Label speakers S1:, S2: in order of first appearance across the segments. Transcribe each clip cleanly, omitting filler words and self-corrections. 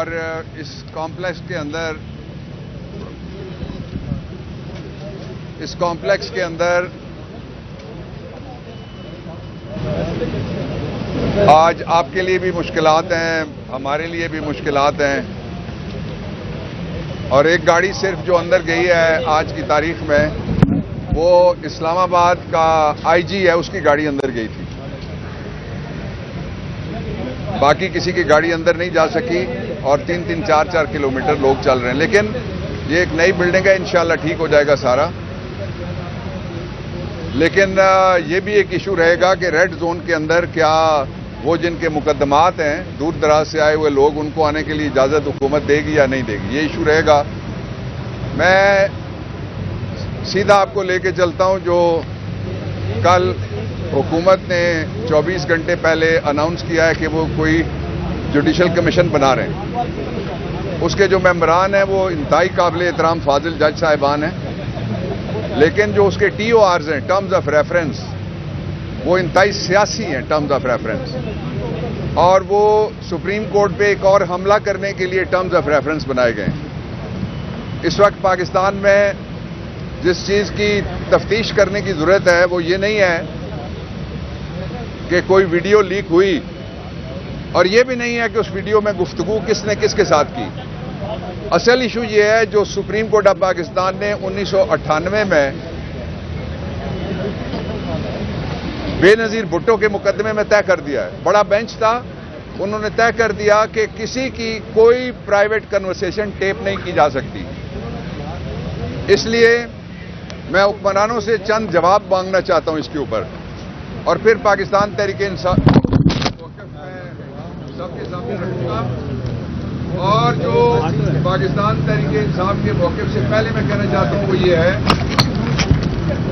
S1: اور اس کمپلیکس کے اندر آج آپ کے لیے بھی مشکلات ہیں، ہمارے لیے بھی مشکلات ہیں، اور ایک گاڑی صرف جو اندر گئی ہے آج کی تاریخ میں وہ اسلام آباد کا آئی جی ہے، اس کی گاڑی اندر گئی تھی، باقی کسی کی گاڑی اندر نہیں جا سکی، اور 3-3 4-4 کلومیٹر لوگ چل رہے ہیں، لیکن یہ ایک نئی بلڈنگ ہے، انشاءاللہ ٹھیک ہو جائے گا سارا۔ لیکن یہ بھی ایک ایشو رہے گا کہ ریڈ زون کے اندر کیا وہ جن کے مقدمات ہیں دور دراز سے آئے ہوئے لوگ، ان کو آنے کے لیے اجازت حکومت دے گی یا نہیں دے گی، یہ ایشو رہے گا۔ میں سیدھا آپ کو لے کے چلتا ہوں، جو کل حکومت نے 24 گھنٹے پہلے اناؤنس کیا ہے کہ وہ کوئی جوڈیشل کمیشن بنا رہے ہیں، اس کے جو ممبران ہیں وہ انتہائی قابل احترام فاضل جج صاحبان ہیں، لیکن جو اس کے ٹی او آرز ہیں، ٹرمز آف ریفرنس، وہ انتہائی سیاسی ہیں ٹرمز آف ریفرنس، اور وہ سپریم کورٹ پہ ایک اور حملہ کرنے کے لیے ٹرمز آف ریفرنس بنائے گئے ہیں۔ اس وقت پاکستان میں جس چیز کی تفتیش کرنے کی ضرورت ہے وہ یہ نہیں ہے کہ کوئی ویڈیو لیک ہوئی، اور یہ بھی نہیں ہے کہ اس ویڈیو میں گفتگو کس نے کس کے ساتھ کی۔ اصل ایشو یہ ہے جو سپریم کورٹ آف پاکستان نے 1998 میں بے نظیر بھٹو کے مقدمے میں طے کر دیا ہے، بڑا بینچ تھا، انہوں نے طے کر دیا کہ کسی کی کوئی پرائیویٹ کنورسیشن ٹیپ نہیں کی جا سکتی۔ اس لیے میں حکمرانوں سے چند جواب مانگنا چاہتا ہوں اس کے اوپر، اور پھر پاکستان تحریک انصاف سب کے سامنے رکھوں گا، اور جو پاکستان تحریک انصاف کے موقف سے پہلے میں کہنا چاہتا ہوں وہ یہ ہے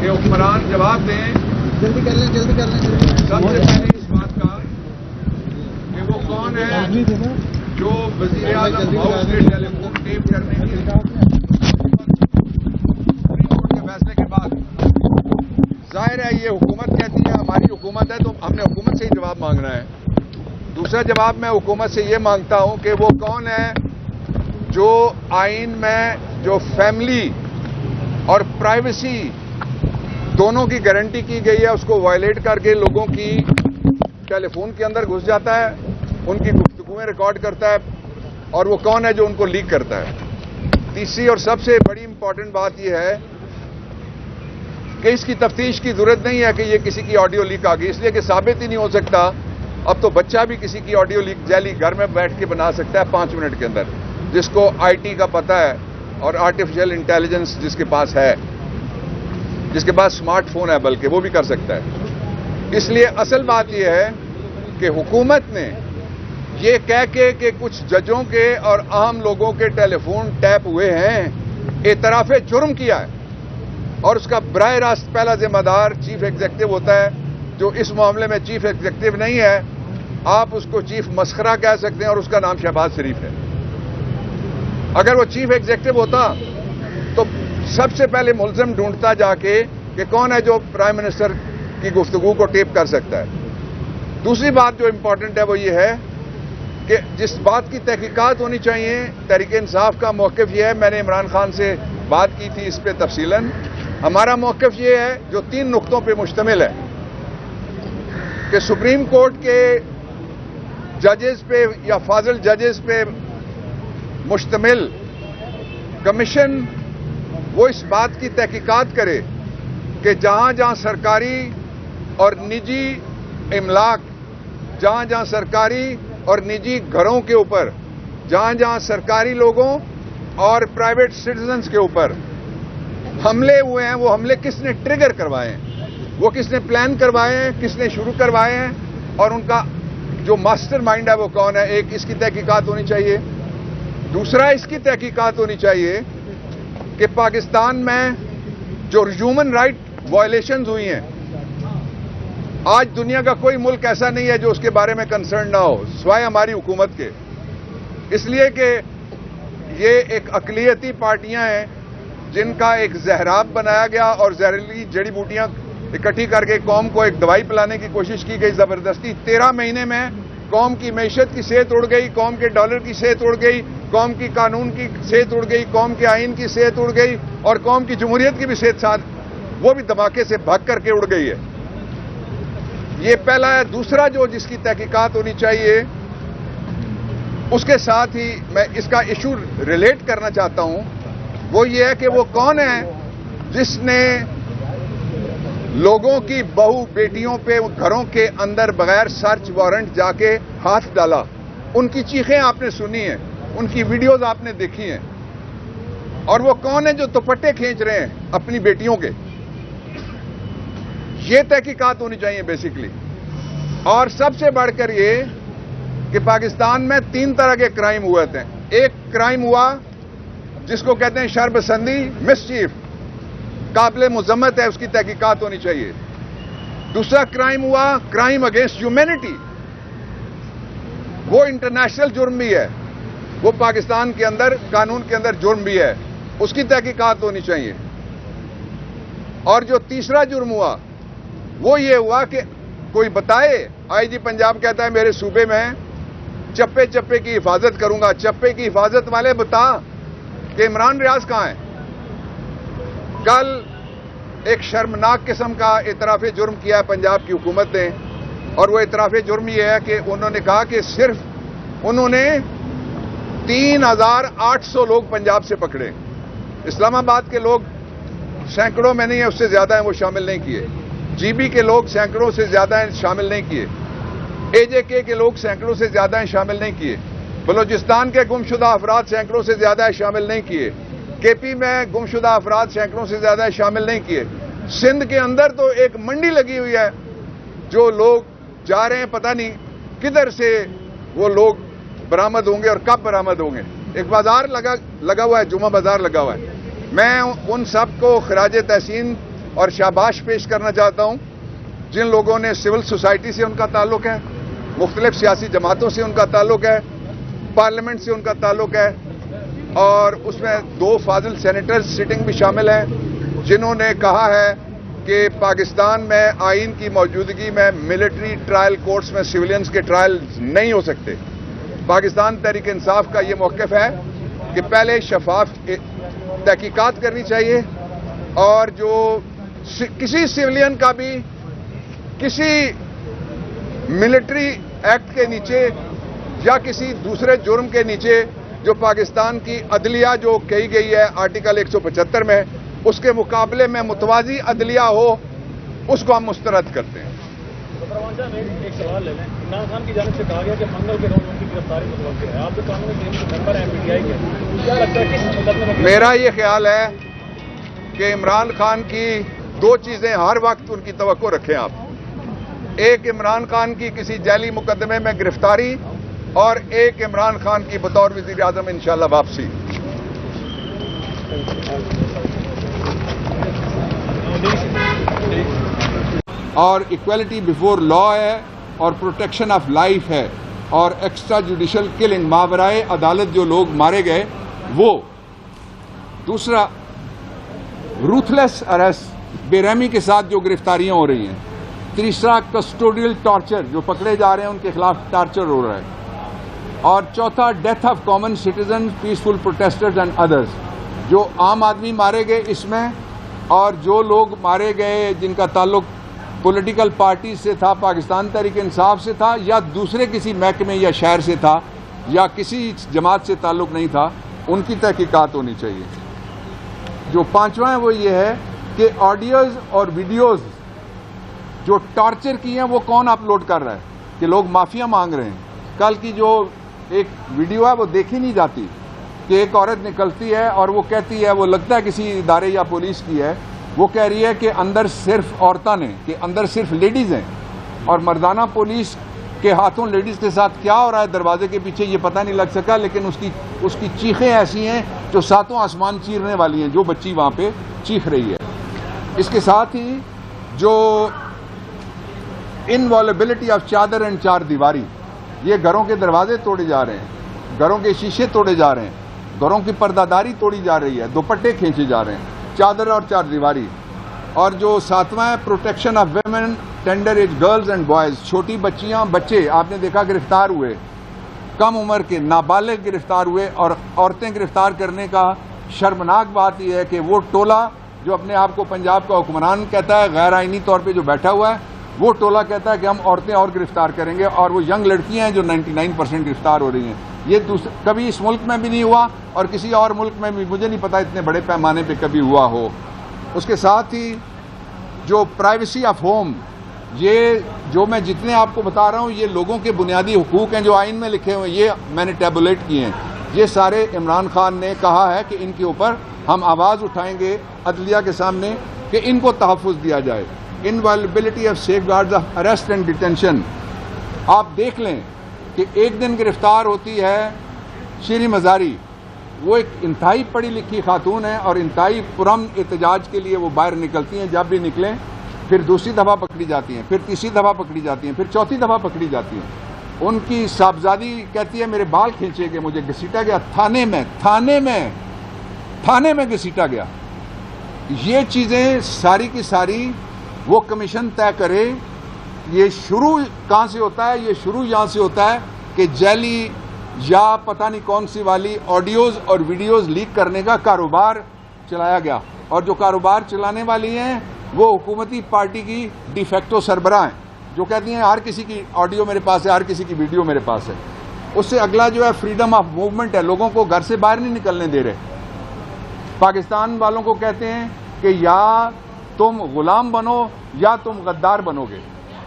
S1: کہ حکمران جواب دیں
S2: جلدی کر لیں
S1: سب سے پہلے اس بات کا کہ وہ کون ہے جو وزیر اعظم ہاؤس کے ٹیلی فون ٹیپ کرنے کے سپریم کورٹ کے فیصلے کے بعد، ظاہر ہے یہ حکومت کہتی ہے ہماری حکومت ہے تو ہم نے حکومت سے ہی جواب مانگنا ہے۔ دوسرا جواب میں حکومت سے یہ مانگتا ہوں کہ وہ کون ہے جو آئین میں جو فیملی اور پرائیویسی دونوں کی گارنٹی کی گئی ہے اس کو وائلیٹ کر کے لوگوں کی ٹیلی فون کے اندر گھس جاتا ہے، ان کی گفتگویں ریکارڈ کرتا ہے، اور وہ کون ہے جو ان کو لیک کرتا ہے۔ تیسری اور سب سے بڑی امپورٹنٹ بات یہ ہے کہ اس کی تفتیش کی ضرورت نہیں ہے کہ یہ کسی کی آڈیو لیک آ گئی، اس لیے کہ ثابت ہی نہیں ہو سکتا۔ اب تو بچہ بھی کسی کی آڈیو لیک جیلی گھر میں بیٹھ کے بنا سکتا ہے 5 منٹ کے اندر، جس کو آئی ٹی کا پتہ ہے اور آرٹیفیشل انٹیلیجنس جس کے پاس ہے، جس کے پاس اسمارٹ فون ہے بلکہ وہ بھی کر سکتا ہے۔ اس لیے اصل بات یہ ہے کہ حکومت نے یہ کہہ کے کہ کچھ ججوں کے اور عام لوگوں کے ٹیلی فون ٹیپ ہوئے ہیں اعتراف جرم کیا ہے، اور اس کا براہ راست پہلا ذمہ دار چیف ایگزیکٹو ہوتا ہے، جو اس معاملے میں چیف ایگزیکٹو نہیں ہے، آپ اس کو چیف مسخرہ کہہ سکتے ہیں، اور اس کا نام شہباز شریف ہے۔ اگر وہ چیف ایگزیکٹو ہوتا تو سب سے پہلے ملزم ڈھونڈتا جا کے کہ کون ہے جو پرائم منسٹر کی گفتگو کو ٹیپ کر سکتا ہے۔ دوسری بات جو امپورٹنٹ ہے وہ یہ ہے کہ جس بات کی تحقیقات ہونی چاہیے، تحریک انصاف کا موقف یہ ہے، میں نے عمران خان سے بات کی تھی اس پہ تفصیلاً، ہمارا موقف یہ ہے جو 3 نقطوں پہ مشتمل ہے کہ سپریم کورٹ کے ججز پہ یا فاضل ججز پہ مشتمل کمیشن وہ اس بات کی تحقیقات کرے کہ جہاں جہاں سرکاری اور نجی املاک، جہاں جہاں سرکاری اور نجی گھروں کے اوپر، جہاں جہاں سرکاری لوگوں اور پرائیویٹ سٹیزنز کے اوپر حملے ہوئے ہیں، وہ حملے کس نے ٹریگر کروائے ہیں، وہ کس نے پلان کروائے ہیں، کس نے شروع کروائے ہیں، اور ان کا جو ماسٹر مائنڈ ہے وہ کون ہے۔ ایک اس کی تحقیقات ہونی چاہیے۔ دوسرا اس کی تحقیقات ہونی چاہیے کہ پاکستان میں جو ہیومن رائٹ وائلیشنز ہوئی ہیں، آج دنیا کا کوئی ملک ایسا نہیں ہے جو اس کے بارے میں کنسرن نہ ہو سوائے ہماری حکومت کے، اس لیے کہ یہ ایک اقلیتی پارٹیاں ہیں جن کا ایک زہراب بنایا گیا اور زہریلی جڑی بوٹیاں اکٹھی کر کے قوم کو ایک دوائی پلانے کی کوشش کی گئی زبردستی۔ 13 مہینے میں قوم کی معیشت کی صحت اڑ گئی, قوم کے ڈالر کی صحت اڑ گئی, قوم کی قانون کی صحت اڑ گئی, قوم کے آئین کی صحت اڑ گئی, اور قوم کی جمہوریت کی بھی صحت ساتھ وہ بھی دھماکے سے بھگ کر کے اڑ گئی ہے. یہ پہلا ہے. دوسرا جو جس کی تحقیقات ہونی چاہیے, اس کے ساتھ ہی میں اس کا ایشو ریلیٹ کرنا چاہتا ہوں, وہ یہ ہے کہ وہ کون ہے جس نے لوگوں کی بہو بیٹیوں پہ گھروں کے اندر بغیر سرچ وارنٹ جا کے ہاتھ ڈالا. ان کی چیخیں آپ نے سنی ہیں, ان کی ویڈیوز آپ نے دیکھی ہیں, اور وہ کون ہیں جو دوپٹے کھینچ رہے ہیں اپنی بیٹیوں کے. یہ تحقیقات ہونی چاہیے بیسیکلی. اور سب سے بڑھ کر یہ کہ پاکستان میں 3 طرح کے کرائم ہوئے تھے. ایک کرائم ہوا جس کو کہتے ہیں شر بسندی, مسچیف, قابل مذمت ہے, اس کی تحقیقات ہونی چاہیے. دوسرا کرائم ہوا کرائم اگینسٹ ہیومینٹی, وہ انٹرنیشنل جرم بھی ہے, وہ پاکستان کے اندر قانون کے اندر جرم بھی ہے, اس کی تحقیقات ہونی چاہیے. اور جو تیسرا جرم ہوا وہ یہ ہوا کہ کوئی بتائے, آئی جی پنجاب کہتا ہے میرے صوبے میں چپے چپے کی حفاظت کروں گا. چپے کی حفاظت والے بتا کہ عمران ریاض کہاں ہے. کل ایک شرمناک قسم کا اعتراف جرم کیا ہے پنجاب کی حکومت نے, اور وہ اعتراف جرم یہ ہے کہ انہوں نے کہا کہ صرف انہوں نے 3,800 لوگ پنجاب سے پکڑے. اسلام آباد کے لوگ سینکڑوں میں نہیں ہیں, اس سے زیادہ ہیں, وہ شامل نہیں کیے. جی بی کے لوگ سینکڑوں سے زیادہ ہیں, شامل نہیں کیے. اے جے کے لوگ سینکڑوں سے زیادہ ہیں, شامل نہیں کیے. بلوچستان کے گمشدہ افراد سینکڑوں سے زیادہ ہیں, شامل نہیں کیے. کے پی میں گمشدہ افراد سینکڑوں سے زیادہ ہیں, شامل نہیں کیے. سندھ کے اندر تو ایک منڈی لگی ہوئی ہے, جو لوگ جا رہے ہیں پتہ نہیں کدھر سے وہ لوگ برآمد ہوں گے اور کب برآمد ہوں گے. ایک بازار لگا ہوا ہے, جمعہ بازار لگا ہوا ہے. میں ان سب کو خراج تحسین اور شاباش پیش کرنا چاہتا ہوں جن لوگوں نے سول سوسائٹی سے ان کا تعلق ہے, مختلف سیاسی جماعتوں سے ان کا تعلق ہے, پارلیمنٹ سے ان کا تعلق ہے, اور اس میں 2 فاضل سینیٹرز سٹنگ بھی شامل ہیں جنہوں نے کہا ہے کہ پاکستان میں آئین کی موجودگی میں ملٹری ٹرائل کورٹس میں سویلینز کے ٹرائل نہیں ہو سکتے. پاکستان تحریک انصاف کا یہ موقف ہے کہ پہلے شفاف تحقیقات کرنی چاہیے, اور جو کسی سویلین کا بھی کسی ملٹری ایکٹ کے نیچے یا کسی دوسرے جرم کے نیچے جو پاکستان کی عدلیہ جو کہی گئی ہے آرٹیکل 175 میں, اس کے مقابلے میں متوازی عدلیہ ہو, اس کو ہم مسترد کرتے ہیں.
S2: ایک سوال لے لیں. عمران خان کی جانب سے کہا گیا کہ منگل کے روز ان کی گرفتاری متوقع ہے. آپ جو قانون کے ممبر ہیں پی ٹی آئی کے, کیا لگتا ہے کس مقدمے میں؟
S1: میرا یہ خیال ہے کہ عمران خان کی 2 چیزیں ہر وقت ان کی توقع رکھیں آپ. ایک عمران خان کی کسی جعلی مقدمے میں گرفتاری, اور ایک عمران خان کی بطور وزیر اعظم انشاءاللہ واپسی. اور ایکویلٹی بیفور لا ہے, اور پروٹیکشن آف لائف ہے, اور ایکسٹرا جوڈیشل کلنگ, ماورائے عدالت جو لوگ مارے گئے وہ. دوسرا روتھلیس اریسٹ, بے رحمی کے ساتھ جو گرفتاریاں ہو رہی ہیں. تیسرا کسٹوڈیل ٹارچر, جو پکڑے جا رہے ہیں ان کے خلاف ٹارچر ہو رہا ہے. اور چوتھا death of common citizen, peaceful protesters and others, جو عام آدمی مارے گئے اس میں, اور جو لوگ مارے گئے جن کا تعلق پولیٹیکل پارٹی سے تھا, پاکستان تحریک انصاف سے تھا, یا دوسرے کسی محکمے یا شہر سے تھا, یا کسی جماعت سے تعلق نہیں تھا, ان کی تحقیقات ہونی چاہیے. جو 5واں ہے وہ یہ ہے کہ آڈیوز اور ویڈیوز جو ٹارچر کی ہیں وہ کون اپلوڈ کر رہا ہے, کہ لوگ معافیا مانگ رہے ہیں. کل کی جو ایک ویڈیو ہے وہ دیکھی نہیں جاتی کہ ایک عورت نکلتی ہے اور وہ کہتی ہے, وہ لگتا ہے کسی ادارے یا پولیس کی ہے, وہ کہہ رہی ہے کہ اندر صرف عورتیں ہیں, کہ اندر صرف لیڈیز ہیں, اور مردانہ پولیس کے ہاتھوں لیڈیز کے ساتھ کیا ہو رہا ہے دروازے کے پیچھے یہ پتہ نہیں لگ سکا, لیکن اس کی چیخیں ایسی ہیں جو 7 آسمان چیرنے والی ہیں, جو بچی وہاں پہ چیخ رہی ہے. اس کے ساتھ ہی جو انوالبلٹی آف چادر اینڈ چار دیواری, یہ گھروں کے دروازے توڑے جا رہے ہیں, گھروں کے شیشے توڑے جا رہے ہیں, گھروں کی پردہ داری توڑی جا رہی ہے, دوپٹے کھینچے جا رہے ہیں, چادر اور چار دیواری. اور جو 7واں ہے protection of women tender age girls and boys, چھوٹی بچیاں بچے آپ نے دیکھا گرفتار ہوئے، کم عمر کے نابالغ گرفتار ہوئے، اور عورتیں گرفتار کرنے کا شرمناک بات یہ ہے کہ وہ ٹولہ جو اپنے آپ کو پنجاب کا حکمران کہتا ہے، غیر آئینی طور پہ جو بیٹھا ہوا ہے، وہ ٹولہ کہتا ہے کہ ہم عورتیں اور گرفتار کریں گے، اور وہ ینگ لڑکیاں ہیں جو 99% گرفتار ہو رہی ہیں۔ یہ کبھی اس ملک میں بھی نہیں ہوا اور کسی اور ملک میں بھی مجھے نہیں پتا اتنے بڑے پیمانے پہ کبھی ہوا ہو۔ اس کے ساتھ ہی جو پرائیویسی آف ہوم، یہ جو میں جتنے آپ کو بتا رہا ہوں یہ لوگوں کے بنیادی حقوق ہیں جو آئین میں لکھے ہوئے ہیں، یہ میں نے ٹیبولیٹ کیے ہیں، یہ سارے عمران خان نے کہا ہے کہ ان کے اوپر ہم آواز اٹھائیں گے عدلیہ کے سامنے کہ ان کو تحفظ دیا جائے۔ Unavailability of safeguards of arrest and detention, آپ دیکھ لیں کہ ایک دن گرفتار ہوتی ہے شیریں مزاری، وہ ایک انتہائی پڑھی لکھی خاتون ہے اور انتہائی پرامن احتجاج کے لیے وہ باہر نکلتی ہیں، جب بھی نکلیں پھر دوسری دفعہ پکڑی جاتی ہیں، پھر تیسری دفعہ پکڑی جاتی ہیں، پھر چوتھی دفعہ پکڑی جاتی ہیں۔ ان کی صاحبزادی کہتی ہے میرے بال کھینچے کہ مجھے گھسیٹا گیا تھانے میں گھسیٹا گیا۔ یہ چیزیں ساری کی ساری وہ کمیشن طے کرے۔ یہ شروع کہاں سے ہوتا ہے؟ یہ شروع یہاں سے ہوتا ہے کہ جعلی یا پتہ نہیں کون سی والی آڈیوز اور ویڈیوز لیک کرنے کا کاروبار چلایا گیا، اور جو کاروبار چلانے والی ہیں وہ حکومتی پارٹی کی ڈی فیکٹو سربراہ ہیں، جو کہتی ہیں ہر کسی کی آڈیو میرے پاس ہے، ہر کسی کی ویڈیو میرے پاس ہے۔ اس سے اگلا جو ہے فریڈم آف موومنٹ ہے، لوگوں کو گھر سے باہر نہیں نکلنے دے رہے۔ پاکستان والوں کو کہتے ہیں کہ یا تم غلام بنو یا تم غدار بنو گے،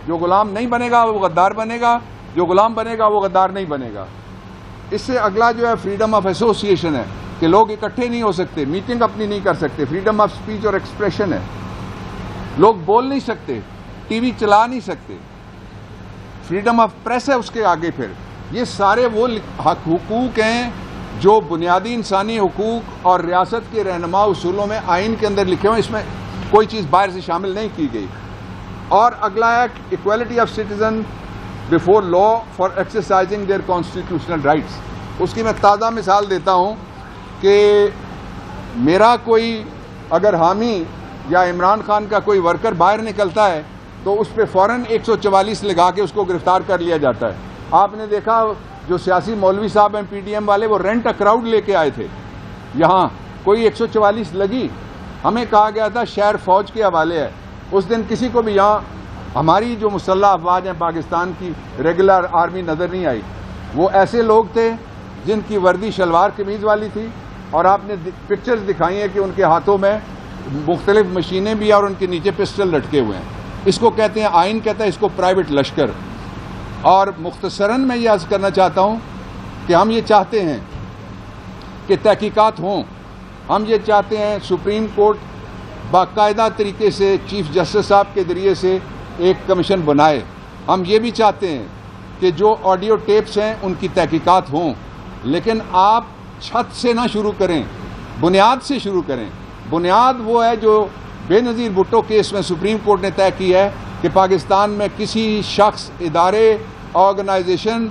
S1: جو غلام نہیں بنے گا وہ غدار بنے گا، جو غلام بنے گا وہ غدار نہیں بنے گا۔ اس سے اگلا جو ہے فریڈم آف ایسوسیشن ہے کہ لوگ اکٹھے نہیں ہو سکتے، میٹنگ اپنی نہیں کر سکتے۔ فریڈم آف اسپیچ اور ایکسپریشن ہے، لوگ بول نہیں سکتے، ٹی وی چلا نہیں سکتے۔ فریڈم آف پریس ہے اس کے آگے۔ پھر یہ سارے وہ حقوق ہیں جو بنیادی انسانی حقوق اور ریاست کے رہنما اصولوں میں آئین کے اندر لکھے ہوئے، اس میں کوئی چیز باہر سے شامل نہیں کی گئی۔ اور اگلا ہے equality of citizen before law for exercising their constitutional rights. اس کی میں تازہ مثال دیتا ہوں کہ میرا کوئی اگر حامی یا عمران خان کا کوئی ورکر باہر نکلتا ہے تو اس پہ فوراً 144 لگا کے اس کو گرفتار کر لیا جاتا ہے۔ آپ نے دیکھا جو سیاسی مولوی صاحب ہیں پی ڈی ایم والے، وہ رینٹ اے کراؤڈ لے کے آئے تھے یہاں، کوئی 144 لگی، ہمیں کہا گیا تھا شہر فوج کے حوالے ہے۔ اس دن کسی کو بھی یہاں ہماری جو مسلح افواج ہیں پاکستان کی ریگولر آرمی نظر نہیں آئی۔ وہ ایسے لوگ تھے جن کی وردی شلوار قمیض والی تھی، اور آپ نے پکچرز دکھائی ہیں کہ ان کے ہاتھوں میں مختلف مشینیں بھی اور ان کے نیچے پسٹل لٹکے ہوئے ہیں۔ اس کو کہتے ہیں، آئین کہتا ہے اس کو پرائیویٹ لشکر۔ اور مختصراً میں یہ عرض کرنا چاہتا ہوں کہ ہم یہ چاہتے ہیں کہ تحقیقات ہوں، ہم یہ چاہتے ہیں سپریم کورٹ باقاعدہ طریقے سے چیف جسٹس صاحب کے ذریعے سے ایک کمیشن بنائے۔ ہم یہ بھی چاہتے ہیں کہ جو آڈیو ٹیپس ہیں ان کی تحقیقات ہوں، لیکن آپ چھت سے نہ شروع کریں، بنیاد سے شروع کریں۔ بنیاد وہ ہے جو بے نظیر بھٹو کیس میں سپریم کورٹ نے طے کی ہے کہ پاکستان میں کسی شخص، ادارے، آرگنائزیشن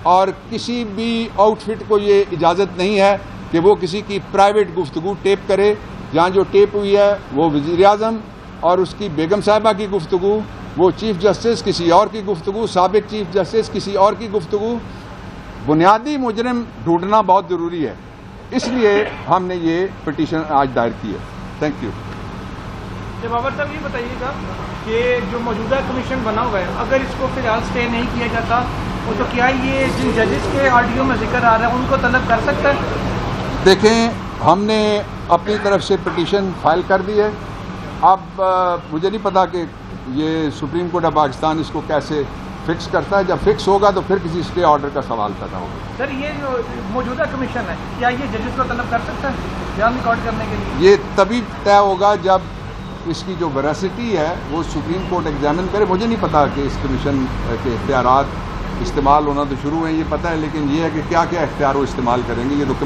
S1: اور کسی بھی آؤٹ فٹ کو یہ اجازت نہیں ہے کہ وہ کسی کی پرائیویٹ گفتگو ٹیپ کرے۔ جہاں جو ٹیپ ہوئی ہے وہ وزیر اعظم اور اس کی بیگم صاحبہ کی گفتگو، وہ چیف جسٹس کسی اور کی گفتگو، سابق چیف جسٹس کسی اور کی گفتگو۔ بنیادی مجرم ڈھونڈنا بہت ضروری ہے، اس لیے ہم نے یہ پٹیشن آج دائر کی ہے۔ Thank you.
S2: بابر صاحب یہ بتائیے گا کہ جو موجودہ کمیشن بنا ہوا ہے، اگر اس کو فی الحال اسٹے نہیں کیا جاتا تو کیا یہ جن ججز کے آڈیو میں ذکر آ رہا ہے ان کو طلب کر سکتا ہے؟
S1: دیکھیں، ہم نے اپنی طرف سے پٹیشن فائل کر دی ہے۔ اب مجھے نہیں پتا کہ یہ سپریم کورٹ آف پاکستان اس کو کیسے فکس کرتا ہے۔ جب فکس ہوگا تو پھر کسی اسٹے آرڈر کا سوال پیدا ہوگا۔
S2: سر یہ جو موجودہ کمیشن ہے، کیا یہ ججز کو طلب کر سکتا ہے بیان ریکارڈ کرنے کے لیے؟
S1: یہ تبھی طے ہوگا جب اس کی جو ویراسٹی ہے وہ سپریم کورٹ ایگزامن کرے۔ مجھے نہیں پتا کہ اس کمیشن کے اختیارات استعمال ہونا تو شروع ہیں، یہ پتہ ہے، لیکن یہ ہے کہ کیا کیا اختیار وہ استعمال کریں گے یہ تو کمیشن